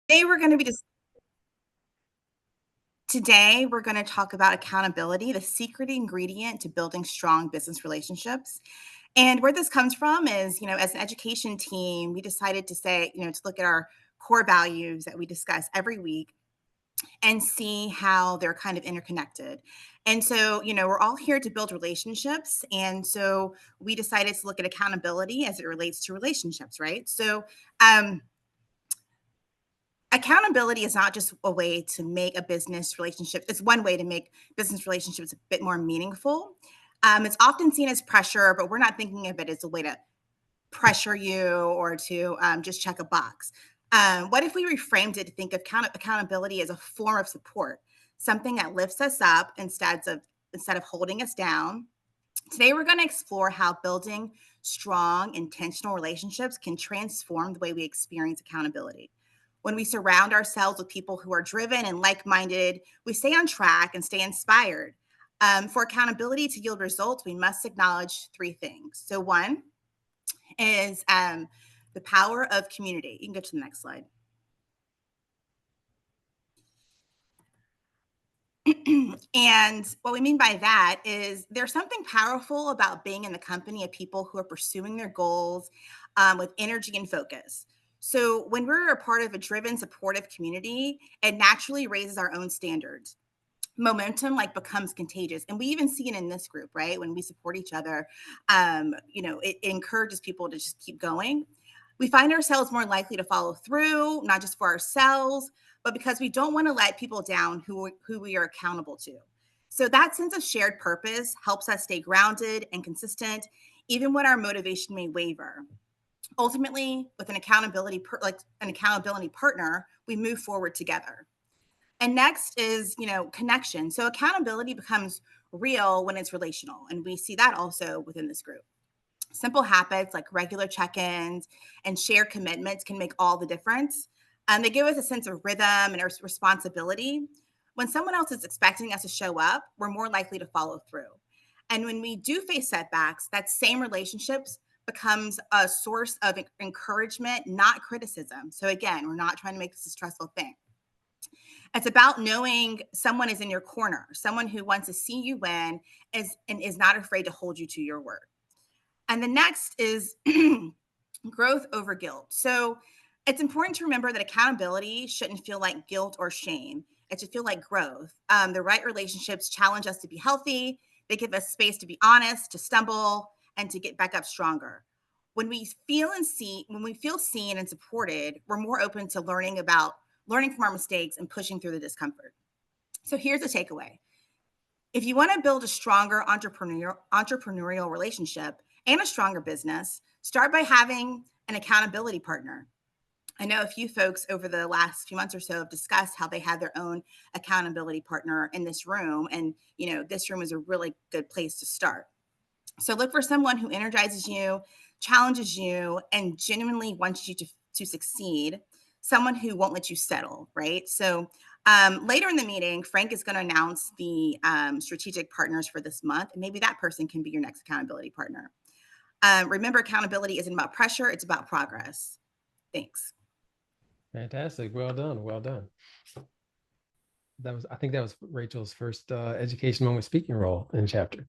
Today we're going to be dis- Today we're going to talk about accountability, the secret ingredient to building strong business relationships. And where this comes from is, as an education team, we decided to say, to look at our core values that we discuss every week and see how they're kind of interconnected. And so, we're all here to build relationships. And so we decided to look at accountability as it relates to relationships, right? Um, accountability is not just a way to make a business relationship. It's one way to make business relationships a bit more meaningful. It's often seen as pressure, but we're not thinking of it as a way to pressure you or to just check a box. What if we reframed it to think of accountability as a form of support, something that lifts us up instead of holding us down? Today, we're going to explore how building strong, intentional relationships can transform the way we experience accountability. When we surround ourselves with people who are driven and like minded, we stay on track and stay inspired. For accountability to yield results, we must acknowledge three things. So, one is the power of community. You can go to the next slide. And what we mean by that is there's something powerful about being in the company of people who are pursuing their goals with energy and focus. So when we're a part of a driven, supportive community, it naturally raises our own standards. Momentum like becomes contagious, and we even see it in this group, right? When we support each other, it encourages people to just keep going. We find ourselves more likely to follow through, not just for ourselves, but because we don't want to let people down who we are accountable to. So that sense of shared purpose helps us stay grounded and consistent, even when our motivation may waver. Ultimately, with like an accountability partner, we move forward together. And next is, connection. So accountability becomes real when it's relational, and we see that also within this group. Simple habits like regular check-ins and shared commitments can make all the difference. They give us a sense of rhythm and responsibility. When someone else is expecting us to show up, we're more likely to follow through. And when we do face setbacks, that same relationships becomes a source of encouragement, not criticism. So again, we're not trying to make this a stressful thing. It's about knowing someone is in your corner, someone who wants to see you win and is not afraid to hold you to your word. And the next is growth over guilt. So it's important to remember that accountability shouldn't feel like guilt or shame. It should feel like growth. The right relationships challenge us to be healthy. They give us space to be honest, to stumble, and to get back up stronger. When we feel seen and supported, we're more open to learning from our mistakes and pushing through the discomfort. So here's the takeaway. If you want to build a stronger entrepreneurial relationship and a stronger business, start by having an accountability partner. I know a few folks over the last few months or so have discussed how they had their own accountability partner in this room. And, this room is a really good place to start. So look for someone who energizes you, challenges you, and genuinely wants you to succeed. Someone who won't let you settle, right? So later in the meeting, Frank is going to announce the strategic partners for this month, and maybe that person can be your next accountability partner. Remember, accountability isn't about pressure; it's about progress. Thanks. Fantastic. Well done. Well done. I think that was Rachel's first education moment speaking role in chapter.